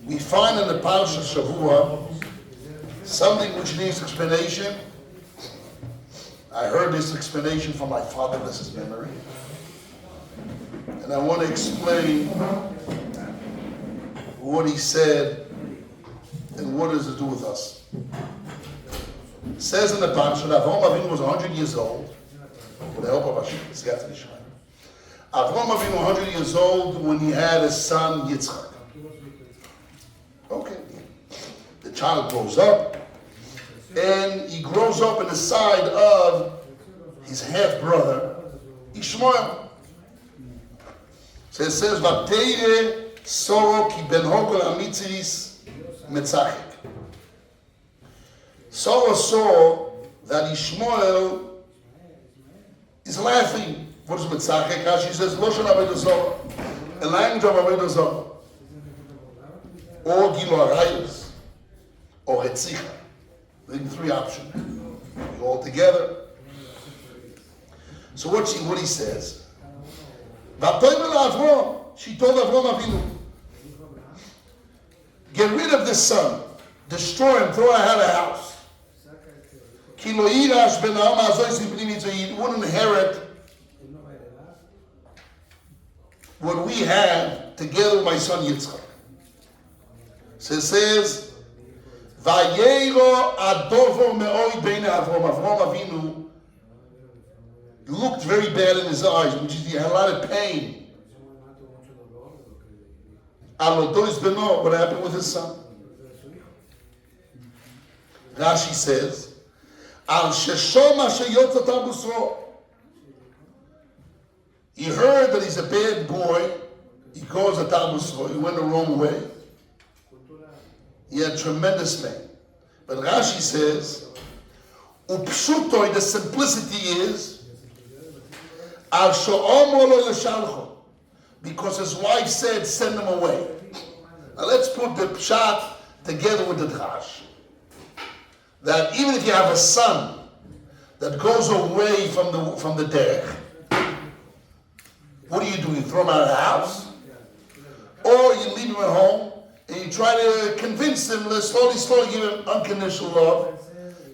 We find in the Parsha Shavua something which needs explanation. I heard this explanation from my father, this is memory. And I want to explain what he said and what does it do with us. It says in the Parsha that Avraham Avinu was 100 years old, with the help of HaShem, Yishmaeil. Avraham Avinu was 100 years old when he had his son Yitzchak. Okay. The child grows up, and he grows up in the side of his half-brother, Ishmael. So it says, Vateire Soro ki ben Hogel Amitziris Metzachik. Soro saw that Ishmael is laughing. What is Metzachik? She says, Loshan Avodah Zarah, a language of Avodah Zarah. Or Gilo Arayos, or Hetzicha. Three options. All together. So what he says? She told Avraham Avinu, get rid of this son, destroy him, throw him out of the house. He wouldn't inherit what we have together with my son Yitzchak. So it says, Vayero adovo me'oi bein Avraham. Avraham Avinu looked very bad in his eyes, which is he had a lot of pain. Alodois beno, what happened with his son? Rashi says, Al sheshom asher yotzat busro. He heard that he's a bad boy. He goes at busro. He went the wrong way. He had tremendous pain. But Rashi says, Upshutoi, the simplicity is, Al sho'omolo l'shalcho, because his wife said, send him away. Now let's put the pshat together with the drash. That even if you have a son that goes away from the derech, what do? You throw him out of the house? Or you leave him at home, and you try to convince him, slowly give him unconditional love,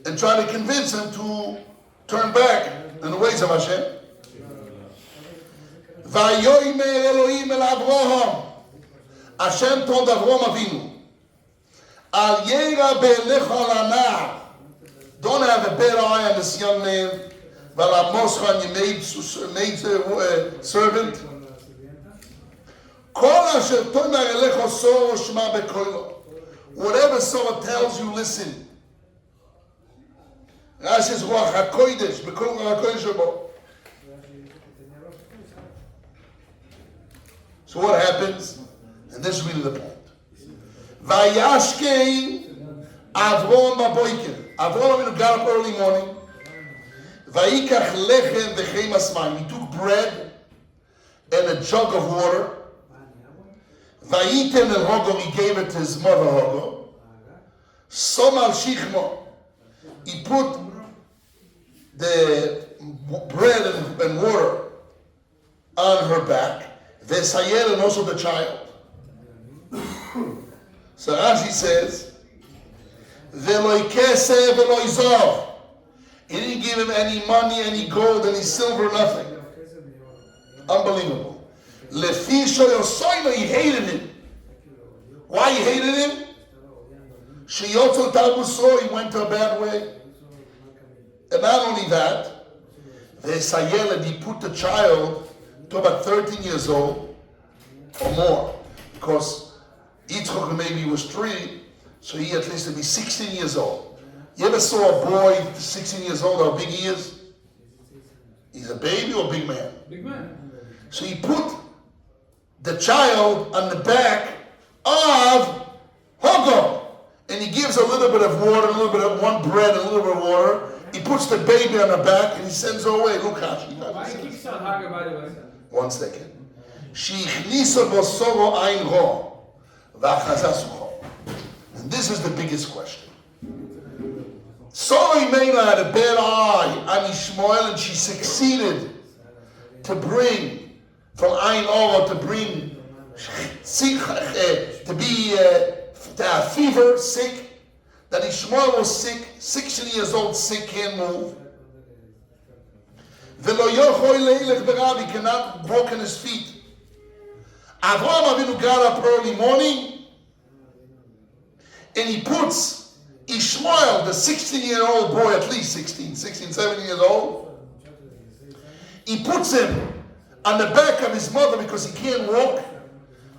and try to convince him to turn back in the ways of HaShem. Vayomer Elohim el Avraham. HaShem told Avraham Avinu, Al yera be'elecha la'nar. Don't have a bad eye on this young man. V'lamoscha on your maid servant. Whatever someone tells you, listen. So what happens? And this is really the point. Vayashkei Avraham baboiker. Avraham got up early morning. Vayikach lechem v'cheim asmayim. He took bread and a jug of water. Vayiten el Hogo, he gave it to his mother Hogo. Som al Shichmo, he put the bread and water on her back. Vesayel, and also the child. So Rashi says, Veloy keseh veloy zov. He didn't give him any money, any gold, any silver, nothing. Unbelievable. Lefisho Yosoino, he hated him. Why he hated him? Sheyotzo Tabuso, he went to a bad way. And not only that, Vesayel, he put the child to about 13 years old or more, because Yitzchak maybe was 3, so he at least to be 16 years old. You ever saw a boy 16 years old, how big he is? He's a baby or a big man? Big man. So he put the child on the back of Hogo, and he gives a little bit of water, a little bit of one bread, and a little bit of water. He puts the baby on the back, and he sends her away. Look how she does. Why keeps on Hagar, by the way? 1 second. And this is the biggest question. Sarah Imena had a bad eye on Ishmael, and she succeeded to bring from Ayin Ora to bring, to have fever, sick, that Ishmael was sick, 16 years old, sick, can't move. He cannot walk on his feet. Avraham Avinu got up early morning and he puts Ishmael, the 16-year-old boy, at least 16, 17 years old, he puts him on the back of his mother because he can't walk.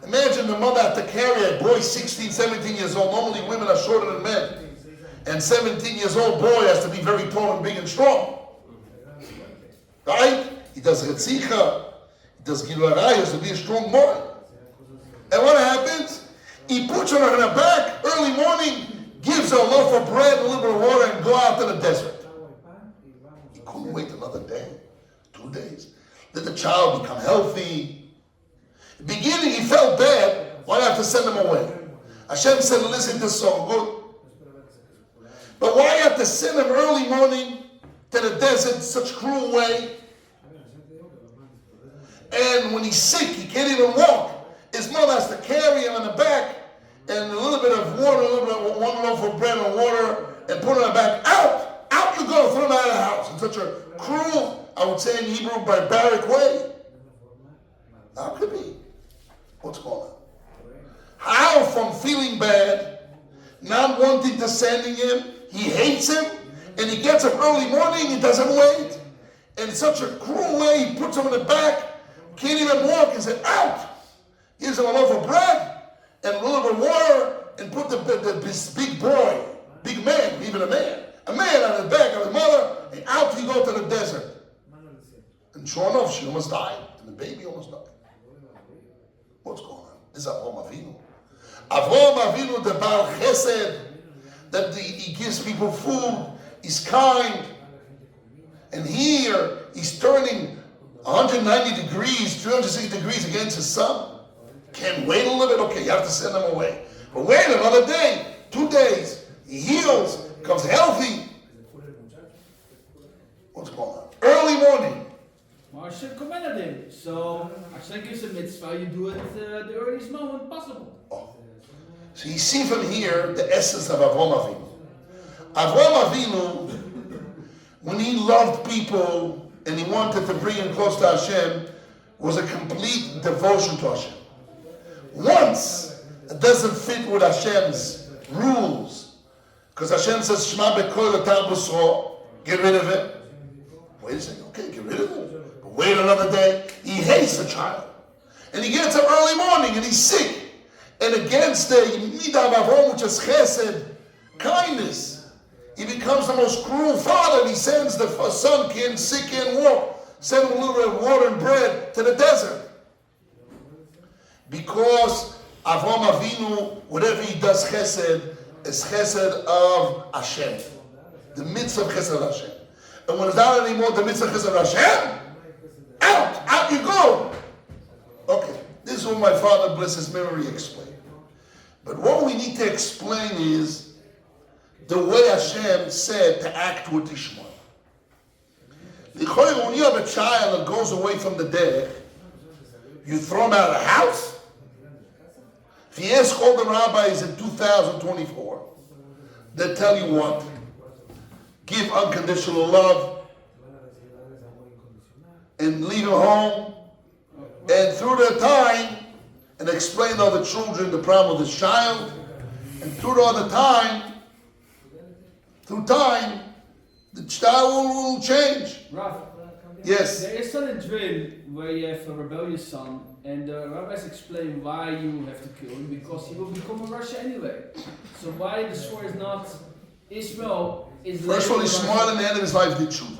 Imagine the mother had to carry a boy 16, 17 years old. Normally women are shorter than men. And 17 years old boy has to be very tall and big and strong. Right? He does Retzicha. He does Gilui Arayos to be a strong boy. And what happens? He puts her on her back early morning, gives her a loaf of bread, a little bit of water, and go out to the desert. He couldn't wait another day, 2 days. Let the child become healthy. In the beginning, he felt bad. Why do I have to send him away? Hashem said, listen, this is so good. But why you have to send him early morning to the desert in such a cruel way? And when he's sick, he can't even walk. His mother has to carry him on the back and a little bit of water, a little bit of one loaf of bread and water, and put him on the back. Out! Out you go! Throw him out of the house in such a cruel, I would say in Hebrew, barbaric way. How could be? What's going on? How from feeling bad, not wanting to send him, he hates him, and he gets up early morning, he doesn't wait. And in such a cruel way, he puts him in the back, can't even walk, and said, out! Gives him a loaf of bread, and a little bit of water, and put this big boy, big man, even a man on the back of his mother, and out he go to the desert. And sure enough, she almost died, and the baby almost died. What's going on? This is Avraham Avinu. Avraham Avinu, the Baal Chesed, that he gives people food, he's kind. And here, he's turning 190 degrees, 360 degrees against his son. Can't wait a little bit? Okay, you have to send him away. But wait another day, 2 days. He heals, becomes healthy. What's going on? Early morning. Maar Hashem commanded him. So Hashem gives a mitzvah, you do it the earliest moment possible. Oh. So you see from here the essence of Avraham Avinu. Avraham Avinu, when he loved people and he wanted to bring them close to Hashem, was a complete devotion to Hashem. Once it doesn't fit with Hashem's rules, because Hashem says, Shema b'kol atar b'sro, get rid of it. Wait a second, okay, get rid of it. But wait another day, he hates the child. And he gets up early morning and he's sick. And against the midah of Avraham, which is chesed, kindness, he becomes the most cruel father, and he sends the son, sick, can't walk, send him a little bit of water and bread to the desert. Because Avraham Avinu, whatever he does chesed, is chesed of Hashem. The mitzvah of chesed of Hashem. And when it's not anymore the mitzvah of chesed of Hashem, out you go. Okay, this is what my father, bless his memory, explained. But what we need to explain is the way Hashem said to act with Ishmael. When you have a child that goes away from the dead, you throw him out of the house? If you ask all the rabbis in 2024, they tell you what? Give unconditional love and leave him home. And through the time, and explain to all the children the problem of the child, and through all the time, the child will change. Rav, yes. There is a drill where you have a rebellious son, and the rabbis explain why you have to kill him, because he will become a Russia anyway. So why the story is not Ishmael is. First of all, Ishmael in the end of his life did tshuva.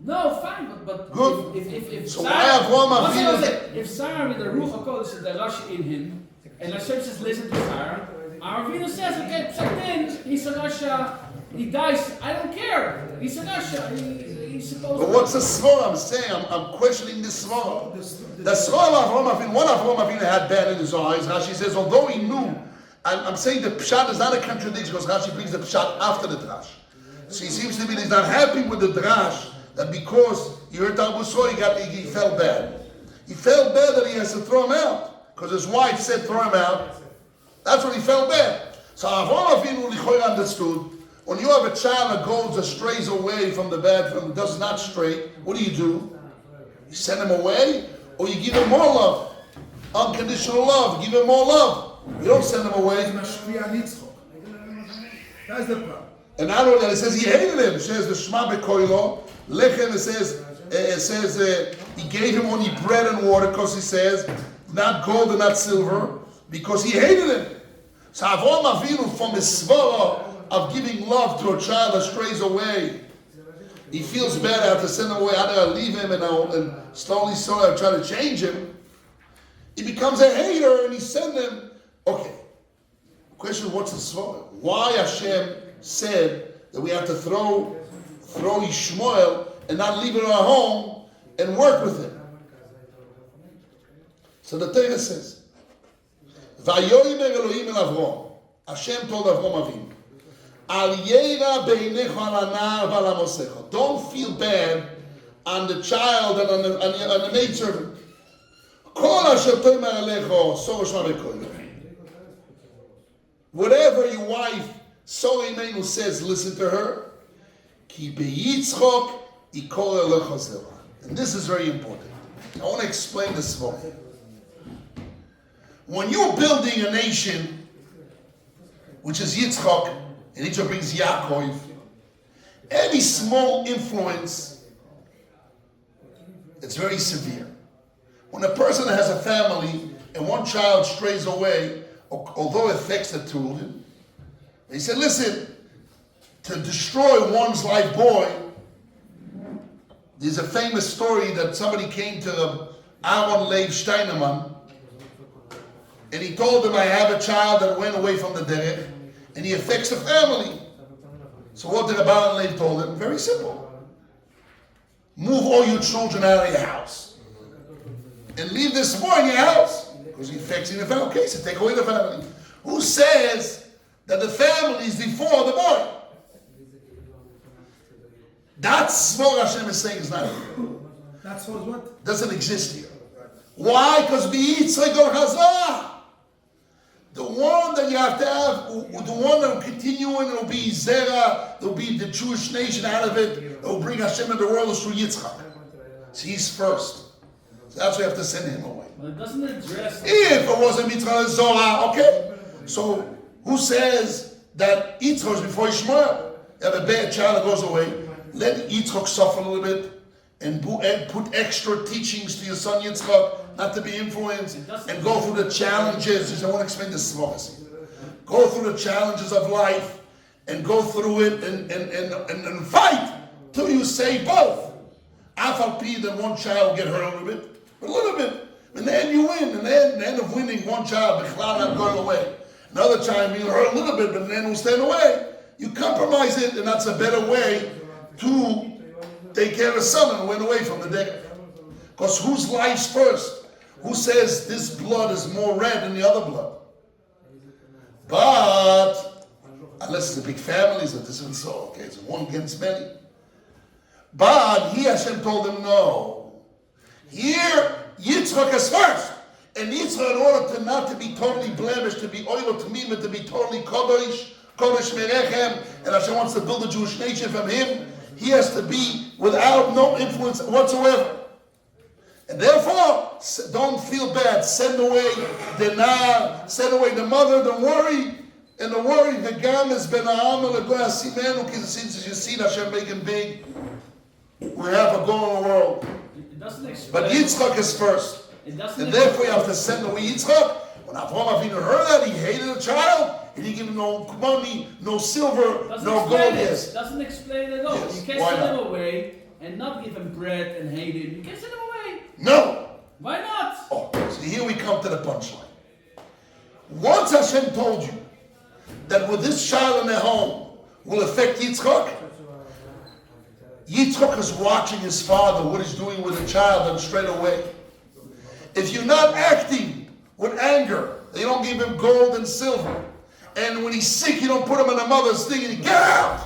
No, fine, but good. If so Sarah, why have Avraham if Sarah with the Ruach HaKodesh is the Russia in him, and Hashem says listen to Sarah, Avinu says okay, then he's a Russia. He dies. I don't care. He's a Russia. He's supposed. But what's the svara? I'm saying I'm questioning the svara. The svara of Avraham Avinu, one Avraham Avinu had bad in his eyes. Rashi says, although he knew, I'm saying the pshat is not a contradiction because Rashi brings the pshat after the drash. So he seems to be he's not happy with the drash that because he heard Talmud Sor, he felt bad. He felt bad that he has to throw him out because his wife said throw him out. That's what he felt bad. So Avraham Avinu Lichoy understood. When you have a child that goes, that strays away from the bad, does not stray, what do? You send him away, or you give him more love, unconditional love. Give him more love. You don't send him away. That's the problem. And not only that, it says he hated him. It says the Shema Bekoilo. Lechem, it says he gave him only bread and water because he says not gold and not silver because he hated him. So Avraham Avinu from his svara of giving love to a child that strays away, he feels bad. I have to send him away. How do I leave him and slowly I try to change him? He becomes a hater and he sends him. Okay. Question: what's the svara? Why Hashem said that we have to throw Yishmaeil and not leave him at home and work with him? So the Torah says, "Vayomer Elohim el Avraham." Hashem told Avraham Avinu, "Al yeira beinecha al anar v'al hamosecha." Don't feel bad on the child and on the maidservant. Kol asher tomer alecho sorosh ma'bekoyim. Whatever your wife Soleimenu says, listen to her. Ki beyitzchok ikor elecha zera. And this is very important. I want to explain this for you. When you're building a nation, which is Yitzchak, and Yitzchak brings Yaakov, any small influence, it's very severe. When a person has a family and one child strays away, although it affects the two of them, he said, listen, to destroy one's life boy, there's a famous story that somebody came to Aaron Leib Steinemann, and he told him, I have a child that went away from the derech, and he affects the family. So what did Aaron Leib told him? Very simple. Move all your children out of your house. And leave this boy in your house. Because he affects the family. Okay, so take away the family. Who says that the family is before the boy? That's what Hashem is saying is not here. That's what? Doesn't exist here. Why? Because B'yitzchak or Chazah. The one that you have to have, the one that will continue and it will be Zerah, there will be the Jewish nation out of it, it will bring Hashem in the world is through Yitzchak. So he's first. So that's why you have to send him away. But it doesn't address... If it wasn't Yitzchak Zorah, okay. So who says that Yitzchak is before Ishmael? You have a bad child that goes away. Let Yitzchak suffer a little bit and put extra teachings to your son Yitzchak, not to be influenced, and go through the challenges. I want to explain this to us. Go through the challenges of life and go through it and fight till you say both. Afal then one child will get hurt a little bit. In the end you win. In the end of winning, one child, Bichlal, not going away. Another time you hurt a little bit, but in the end will stand away. You compromise it, and that's a better way to take care of the son and win away from the deck. Because whose life's first? Who says this blood is more red than the other blood? But, unless it's a big family, it's a different soul. Okay, it's one against many. But he, Hashem told him, no. Here, Yitzchak is first. And Yitzchak, in order to not to be totally blemished, to be oilo tamima, to be totally kodesh merechem, and Hashem wants to build a Jewish nation from him, he has to be without no influence whatsoever. And therefore, don't feel bad. Send away the nar, send away the mother, don't worry. And don't worry, the gam is ben ha'am legoy ha'simenu, because since you see Hashem make him big, we have a goal in the world. But Yitzchak is first. And therefore you have to send away Yitzchak. When Avraham Avinu heard that, he hated the child. He didn't give him no money, no silver, no gold. Yes. Doesn't explain it at all. Yes. You can't send him away and not give him bread and hate him. You can't send him away. No. Why not? Oh, so here we come to the punchline. Once Hashem told you that with this child in their home will affect Yitzchak, Yitzchak is watching his father, what he's doing with the child, and straight away. If you're not acting with anger, you don't give him gold and silver, and when he's sick, you don't put him in a mother's thing and you get out.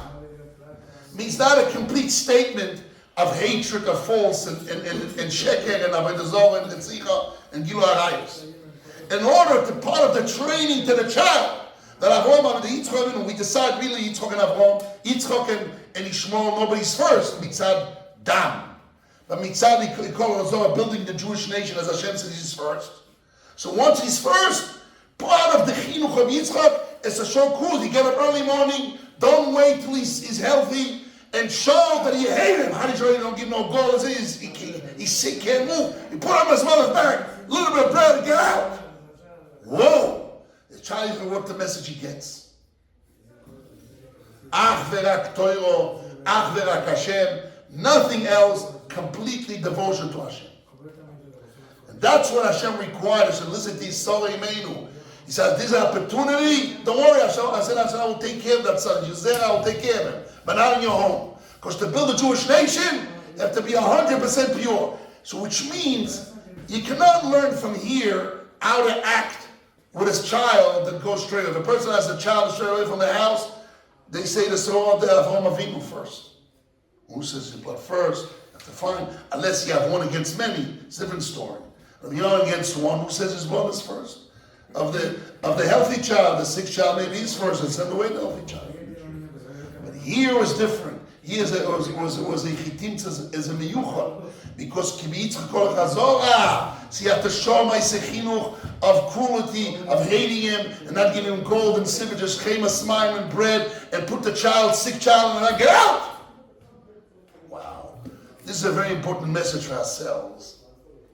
Means not a complete statement of hatred, of false, and sheker, and avodah zarah, and tzricha, and gilu harayos. In order to part of the training to the child, that Avraham and Yitzchak, and we decide really Yitzchak and Avraham, Yitzchak and Ishmael, nobody's first, mitzad dam. But mitzad, he called Zorah building the Jewish nation, as Hashem says he's first. So once he's first, part of the chinuch of Yitzchak is to show cool. You get up early morning, don't wait till he's healthy, and show that you hate him. How did you don't give no goal? He's sick, can't move. You put him on his mother's back, a little bit of bread, and get out. Whoa! The child is going to work the message he gets. Ach verak Torah, ach verak Hashem, nothing else, completely devotion to Hashem. And that's what Hashem required us to listen to Yisrael Imenu. He says, this is an opportunity, don't worry, Hashem, I will take care of that son. You're there, I will take care of him. But not in your home. Because to build a Jewish nation, you have to be 100% pure. So which means, you cannot learn from here how to act with his child that goes straight. If a person has a child straight away from the house, they say the Sorah de Avraham Avinu first. Who says but first? You have to find, unless you have one against many, it's a different story. If you're not against one, who says his brother's first? Of the healthy child, the sick child, maybe he's first, and send away the healthy child. But here was different. Here was a chitim as a miyuchah. Because kibitzah kol chazorah. So you have to show my sechinuch of cruelty, of hating him, and not giving him gold and silver, just came a smile and bread, and put the sick child, and I get out. Wow. This is a very important message for ourselves.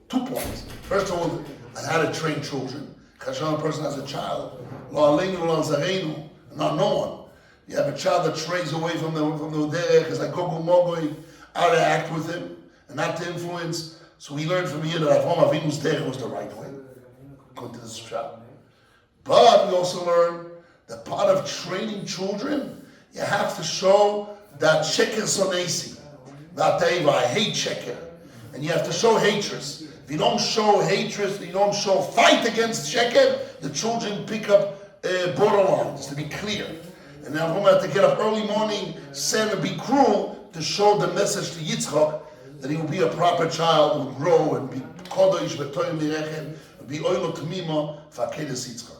2 points. First of all, on how to train children. Because a person has a child. Lo aleinu, lo zarenu, not no one. You have a child that strays away from the derech, because like Gogu Mogoi, how to act with him, and not to influence. So we learned from here that Avraham Avinu's derech was the right way, according to this child. But we also learn that part of training children, you have to show that sheker sonesi, that I hate sheker, and you have to show hatred. If you don't show hatred, you don't show fight against sheker, the children pick up borderlines, to be clear. And now we're going to have to get up early morning, send and be cruel to show the message to Yitzchak that he will be a proper child, will grow and be kodesh, v'toyim mirechem, be oilo t'mima, v'akedes Yitzchak.